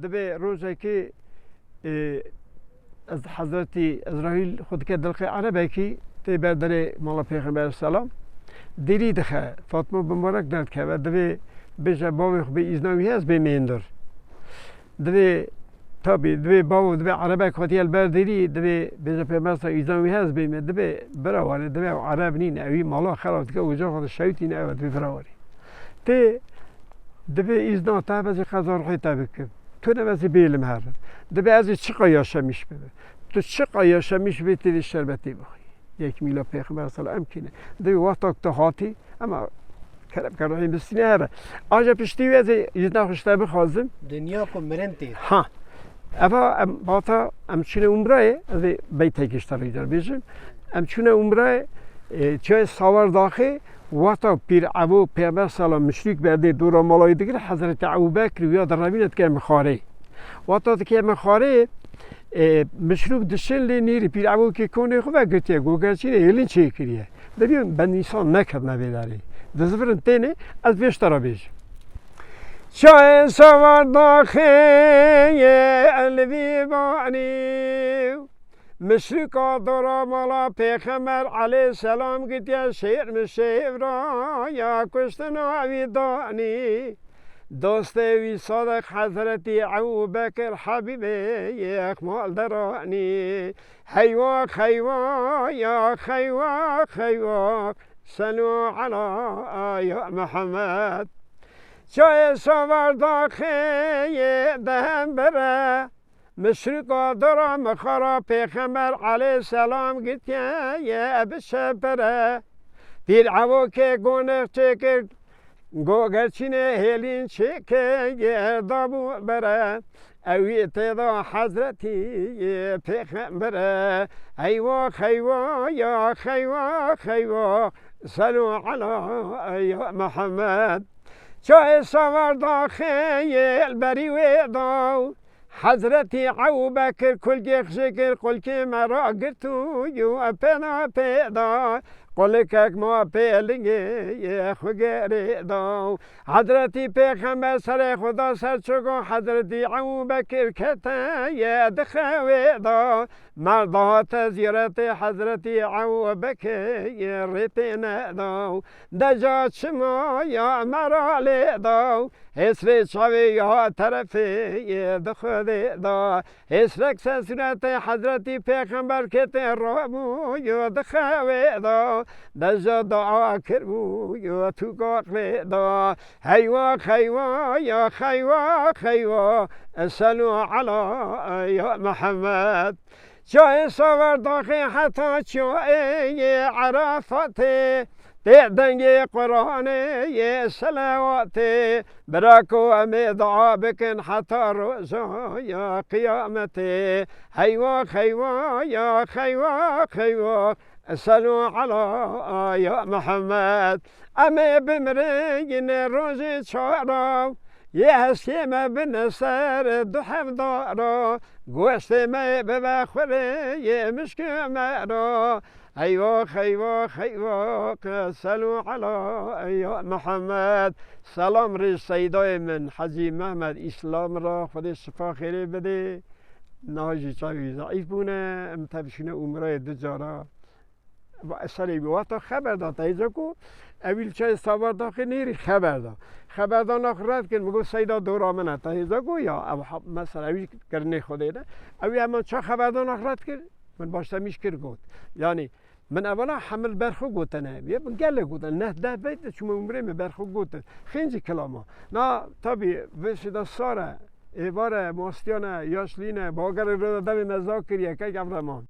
دبی روزی که از حضرت اسرائیل خود که دلخ عربی کی تی بردر مولا پیغمبر سلام دیری دخه فاطمه بمبارک داد که و دبی بیش باوی خو به ایزناوی هست به میندر دبی تابی دبی باو دبی عربی خودی البردری دبی بیش پیغمبر سلام ایزناوی هست به می دبی براوری دبی عرب نین اوی مالا خراب که وجا خود شویتی نه دبی براوری تی دبی ایزنا تا بازی خزار خی تابکم تو نوازی بیلم هر دبی ازی چی قیاشه میش بده تو چی قیاشه میش بیتی شربتی بخوی یک میلا پیغمبر سلام امکنه دبی وقتا که هاتی اما کرب کردن بسینه هره آنجا پشتی ویزی ایزنا خوشتا بخوازم دنیا کو مرنتی ها اما باتا امچونه عمره از بیت کشتر ایجار بیشم امچونه عمره چه سوار داخل وقتا پیر ابو پیغمبر سلام مشرک برده دورا مالای دیگر حضرت ابوبکر ویا در روینت که مخاره وقتا که مخاره مشروب دشن لی نیری پیر ابو که کنه خوبه گتیه گوگرچینه هلین چه کریه دبیم بنیسان نکرد نبیداری دزبرن تینه از بیشتر بیش چای سوار داخل الوی بانی مشرق دورا مالا پیغمبر علیه السلام گتیه شیر مشیب را یا کشتن آوی دانی دوست وی صادق حضرت ابوبکر حبیب اخمال درانی حیواق حیواق یا حیواق حیواق سلو علی یا محمد چای سوار داخل دهم بره مشرق دورا مخارا پیغمبر علیه السلام گتیه بشه بره پیر عبو که گونه چکر گوگرچینه هلین چکه گردابو بره اوی تدا حضرتی پیغمبره حیواق حیواق یا حیواق حیواق سلو علی یا محمد چای سوار داخل بری ویداو حضرتی ابوبکر کل شکر کل که مرا گرتو یو اپنا پیدا قل که ما پیلنگی خوگری داو حضرتی پیغمبر سر خدا سر چگو حضرتی ابوبکر کتا ید خوی داو مردات زیارت حضرتی ابوبکر ریپین داو دجا چما یا مرا لی داو اسر چاوی یا طرفی دخودی دا اسرک سنسونت حضرتی پیغمبر کتا رابو یا دخوی دا دجا دعا کربو یا تو قاقلی دا حیواق حیواق یا حیواق حیواق سلو علی یا محمد چای سوار داخل حتی چای عرفاتی دنگی قرآن یه سلوات براکو امی دعا بکن حتی روزا یا قیامت حیواق حیواق یا حیواق حیواق سلو علی یا محمد امی بمرین روز چارا یه هستی ما بنسر دو حفدارا گوشت ما ببخوره یه مشک مرا حیواق حیواق حیواق سلو علی یا محمد سلام ریز سیدای من حجی محمد اسلام را خود شفا خیلی بده ناجی چاوی ضعیف بونه امتبشونه عمره دجارا با اصلی بواتا خبر داد ایجا کو اویل چای سوار داخل نیری خبر داد خبر داد نخرد کن مگو سیدا دورا منه تا ایجا کو یا مثلا اویل کرنه خوده نه اویل اما چه خبر داد نخرد کن من باشتا میش کر گود یعنی من اولا حمل برخو گوتنه بیا من گله گوتن نه ده بیت چون عمره من برخو گوتن خیلی کلاما نه طبی وسیدا ساره ایواره ماستیانه یاشلینه باگر رو دادم مزاکریه که گفتمان